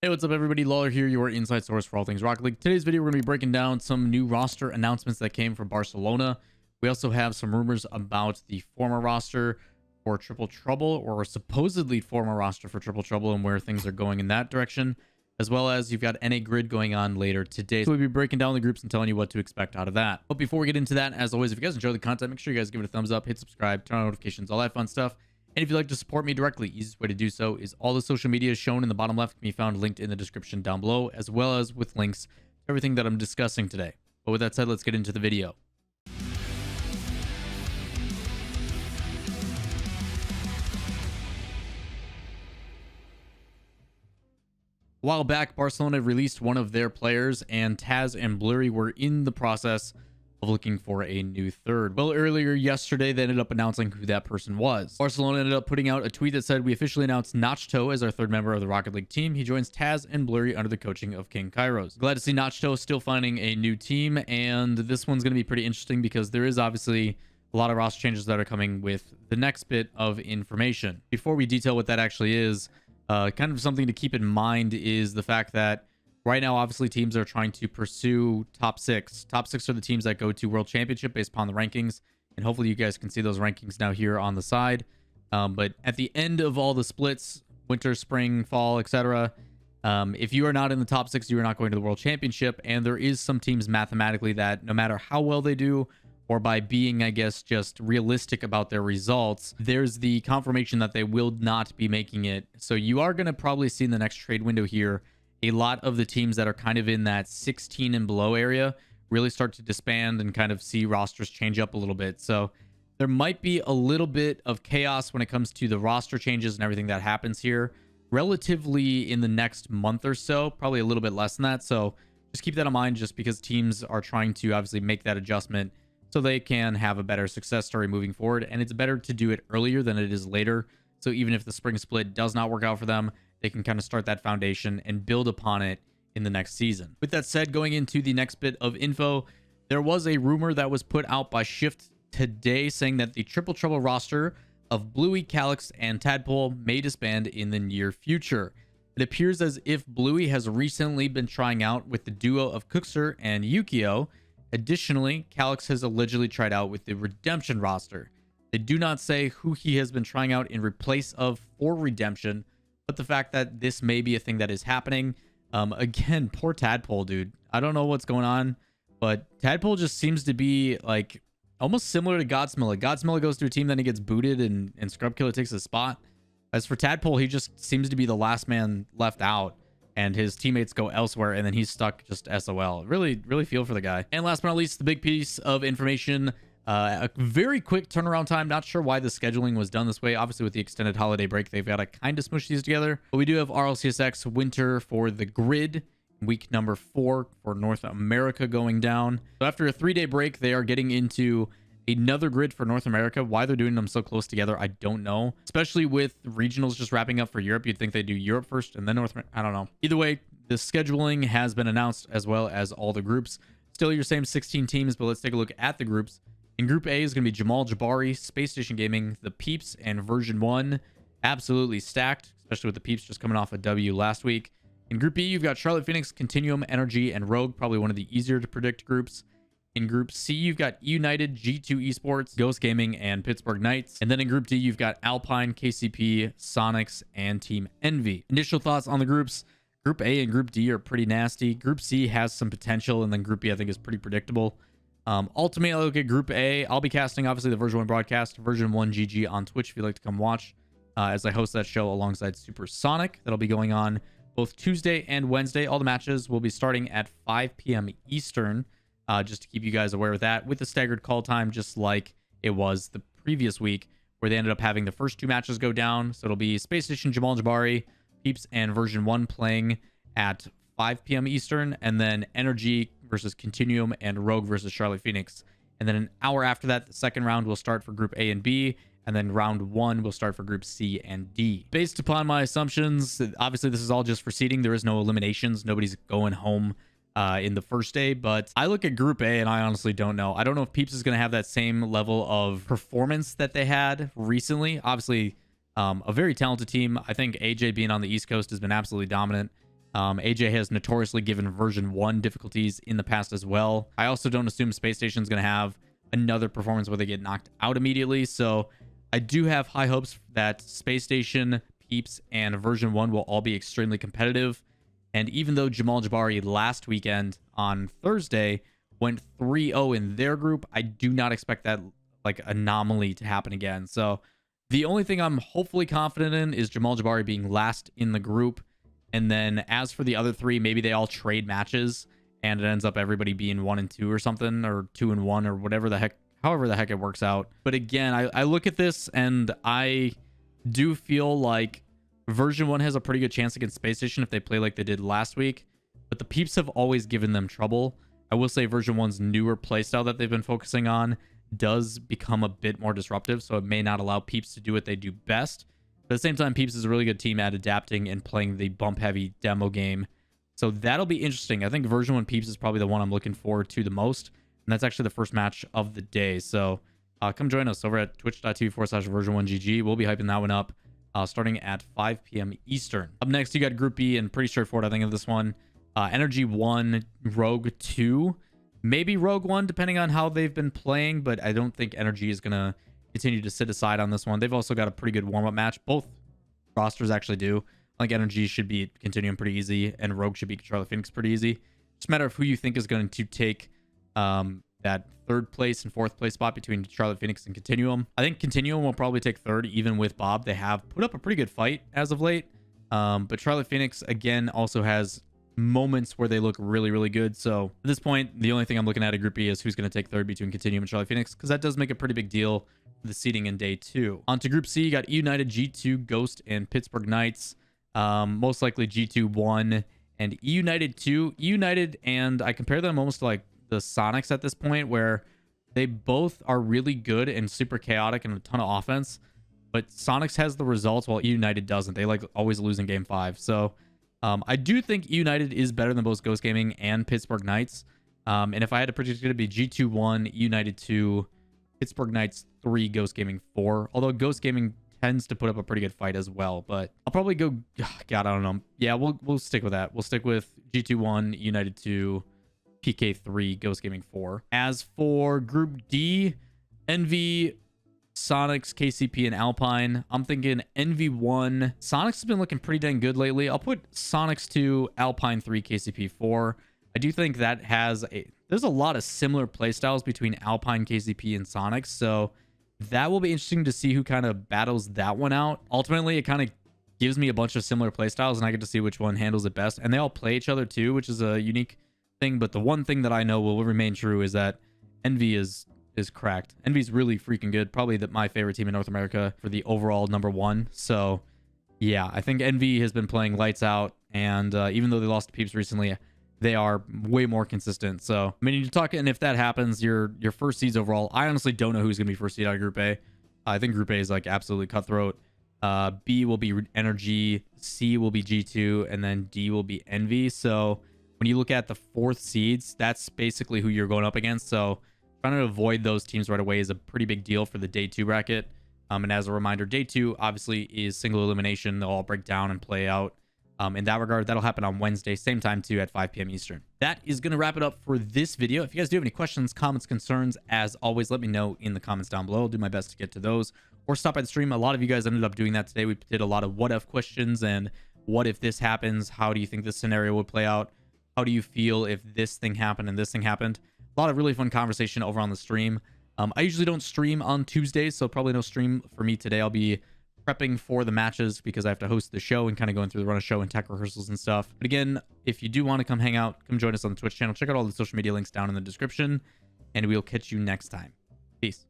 Hey, what's up everybody? Lawler here, your inside source for all things Rocket League. Today's video, we're going to be breaking down some new roster announcements that came from Barcelona. We also have some rumors about the former roster for Triple Trouble, or supposedly former roster for Triple Trouble, and where things are going in that direction, as well as you've got NA Grid going on later today. So we'll be breaking down the groups and telling you what to expect out of that. But before we get into that, as always, if you guys enjoy the content, make sure you guys give it a thumbs up, hit subscribe, turn on notifications, all that fun stuff. And if you'd like to support me directly, easiest way to do so is all the social media shown in the bottom left can be found linked in the description down below, as well as with links to everything that I'm discussing today. But with that said, let's get into the video. A while back, Barcelona released one of their players, and Taz and Blurry were in the process of looking for a new third. Well, earlier yesterday, they ended up announcing who that person was. Barcelona ended up putting out a tweet that said, "We officially announced Nachitow as our third member of the Rocket League team. He joins Taz and Blurry under the coaching of King Kairos." Glad to see Nachitow still finding a new team, and this one's going to be pretty interesting because there is obviously a lot of roster changes that are coming with the next bit of information. Before we detail what that actually is, kind of something to keep in mind is the fact that right now, obviously, teams are trying to pursue top six. Top six are the teams that go to World Championship based upon the rankings. And hopefully you guys can see those rankings now here on the side. But at the end of all the splits, winter, spring, fall, etc., if you are not in the top six, you are not going to the World Championship. And there is some teams mathematically that no matter how well they do, or by being, I guess, just realistic about their results, there's the confirmation that they will not be making it. So you are going to probably see in the next trade window here a lot of the teams that are kind of in that 16 and below area really start to disband and kind of see rosters change up a little bit. So there might be a little bit of chaos when it comes to the roster changes and everything that happens here relatively in the next month or so, probably a little bit less than that. So just keep that in mind, just because teams are trying to obviously make that adjustment so they can have a better success story moving forward. And it's better to do it earlier than it is later. So even if the spring split does not work out for them, they can kind of start that foundation and build upon it in the next season. With that said, going into the next bit of info, there was a rumor that was put out by Shift today saying that the Triple Trouble roster of Bluey, Calyx, and Tadpole may disband in the near future. It appears as if Bluey has recently been trying out with the duo of Cookser and Yukio. Additionally, Calyx has allegedly tried out with the Redemption roster. They do not say who he has been trying out in replace of for Redemption, but the fact that this may be a thing that is happening. Again, poor Tadpole, dude. I don't know what's going on, but Tadpole just seems to be like almost similar to Godsmilla. Godsmilla goes to a team, then he gets booted, and Scrubkiller takes his spot. As for Tadpole, he just seems to be the last man left out, and his teammates go elsewhere, and then he's stuck just SOL. Really feel for the guy. And last but not least, the big piece of information, a very quick turnaround time. Not sure why the scheduling was done this way. Obviously, with the extended holiday break, they've got to kind of smush these together. But we do have RLCS winter for the grid, week number 4 for North America going down. So after a 3-day break, they are getting into another grid for North America. Why they're doing them so close together, I don't know. Especially with regionals just wrapping up for Europe, you'd think they do Europe first and then North America. I don't know. Either way, the scheduling has been announced, as well as all the groups. Still your same 16 teams, but let's take a look at the groups. In Group A is going to be Jamal Jabari, Space Station Gaming, the Peeps, and Version 1. Absolutely stacked, especially with the Peeps just coming off a W last week. In Group B, you've got Charlotte Phoenix, Continuum, Energy, and Rogue, probably one of the easier to predict groups. In Group C, you've got United, G2 Esports, Ghost Gaming, and Pittsburgh Knights. And then in Group D, you've got Alpine, KCP, Sonics, and Team Envy. Initial thoughts on the groups. Group A and Group D are pretty nasty. Group C has some potential, and then Group B, I think, is pretty predictable. Ultimately, I look at Group A. I'll be casting, obviously, the Version 1 broadcast, Version 1 GG on Twitch if you'd like to come watch, as I host that show alongside Supersonic. That'll be going on both Tuesday and Wednesday. All the matches will be starting at 5 p.m. Eastern, just to keep you guys aware of that, with the staggered call time, just like it was the previous week, where they ended up having the first 2 matches go down. So it'll be Space Station, Jamal Jabari, Peeps, and Version 1 playing at 5 p.m. Eastern, and then Energy versus Continuum and Rogue versus Charlotte Phoenix. And then an hour after that, the second round will start for Group A and B, and then round 1 will start for Group C and D. Based upon my assumptions, obviously this is all just for seeding. There is no eliminations. Nobody's going home in the first day, but I look at Group A and I honestly don't know. I don't know if Peeps is going to have that same level of performance that they had recently. Obviously, a very talented team. I think AJ being on the East Coast has been absolutely dominant. AJ has notoriously given version 1 difficulties in the past as well. I also don't assume Space Station is going to have another performance where they get knocked out immediately. So I do have high hopes that Space Station, Peeps, and version 1 will all be extremely competitive. And even though Jamal Jabari last weekend on Thursday went 3-0 in their group, I do not expect that like anomaly to happen again. So the only thing I'm hopefully confident in is Jamal Jabari being last in the group. And then as for the other 3, maybe they all trade matches and it ends up everybody being 1 and 2 or something, or 2 and 1, or whatever the heck, however the heck it works out. But again, I look at this and I do feel like version 1 has a pretty good chance against Space Station if they play like they did last week. But the Peeps have always given them trouble. I will say version 1's newer playstyle that they've been focusing on does become a bit more disruptive, so it may not allow Peeps to do what they do best. But at the same time, Peeps is a really good team at adapting and playing the bump-heavy demo game. So that'll be interesting. I think version 1 Peeps is probably the one I'm looking forward to the most. And that's actually the first match of the day. So come join us over at twitch.tv/version1gg. We'll be hyping that one up starting at 5 p.m. Eastern. Up next, you got Group B, and pretty straightforward, I think, of this one. Energy 1, Rogue 2. Maybe Rogue 1, depending on how they've been playing, but I don't think Energy is going to continue to sit aside on this one. They've also got a pretty good warm-up match. Both rosters actually do. I think Energy should be continuing pretty easy, and Rogue should be Charlotte Phoenix pretty easy. Just a matter of who you think is going to take that 3rd place and 4th place spot between Charlotte Phoenix and Continuum. I think Continuum will probably take 3rd, even with Bob. They have put up a pretty good fight as of late. But Charlotte Phoenix, again, also has moments where they look really, really good. So at this point, the only thing I'm looking at Group B is who's going to take 3rd between Continuum and Charlotte Phoenix, because that does make a pretty big deal for the seeding in day 2. On to Group C, you got United, G2, Ghost, and Pittsburgh Knights. Most likely G2 1 and United 2. United, and I compare them almost to like the Sonics at this point, where they both are really good and super chaotic and a ton of offense, but Sonics has the results while United doesn't. They like always lose in game 5. So I do think United is better than both Ghost Gaming and Pittsburgh Knights. And if I had to predict, it would be G2 1, United 2, Pittsburgh Knights 3, Ghost Gaming 4. Although Ghost Gaming tends to put up a pretty good fight as well. But I'll probably go, God, I don't know. Yeah, we'll stick with that. We'll stick with G2 1, United 2, PK 3, Ghost Gaming 4. As for Group D, Envy, Sonics, KCP, and Alpine, I'm thinking Envy 1. Sonics has been looking pretty dang good lately. I'll put Sonics 2, Alpine 3, KCP 4. I do think that there's a lot of similar playstyles between Alpine, KCP, and Sonics, so that will be interesting to see who kind of battles that one out. Ultimately, it kind of gives me a bunch of similar playstyles, and I get to see which one handles it best. And they all play each other too, which is a unique thing. But the one thing that I know will remain true is that Envy is cracked. Envy's really freaking good. Probably my favorite team in North America for the overall #1. So yeah, I think Envy has been playing lights out, and even though they lost to Peeps recently, they are way more consistent. So I mean, you're talking, if that happens, your first seeds overall, I honestly don't know who's gonna be first seed out of Group A. I think Group A is like absolutely cutthroat. B will be Energy, C will be G2, and then D will be Envy. So when you look at the 4th seeds, that's basically who you're going up against. So trying to avoid those teams right away is a pretty big deal for the day 2 bracket. And as a reminder, day 2 obviously is single elimination. They'll all break down and play out. In that regard, that'll happen on Wednesday, same time too, at 5 p.m. Eastern. That is going to wrap it up for this video. If you guys do have any questions, comments, concerns, as always, let me know in the comments down below. I'll do my best to get to those, or stop by the stream. A lot of you guys ended up doing that today. We did a lot of what if questions and what if this happens? How do you think this scenario would play out? How do you feel if this thing happened and this thing happened? A lot of really fun conversation over on the stream. I usually don't stream on Tuesdays, so probably no stream for me today. I'll be prepping for the matches because I have to host the show and kind of going through the run of show and tech rehearsals and stuff. But again, if you do want to come hang out, come join us on the Twitch channel. Check out all the social media links down in the description, and we'll catch you next time. Peace.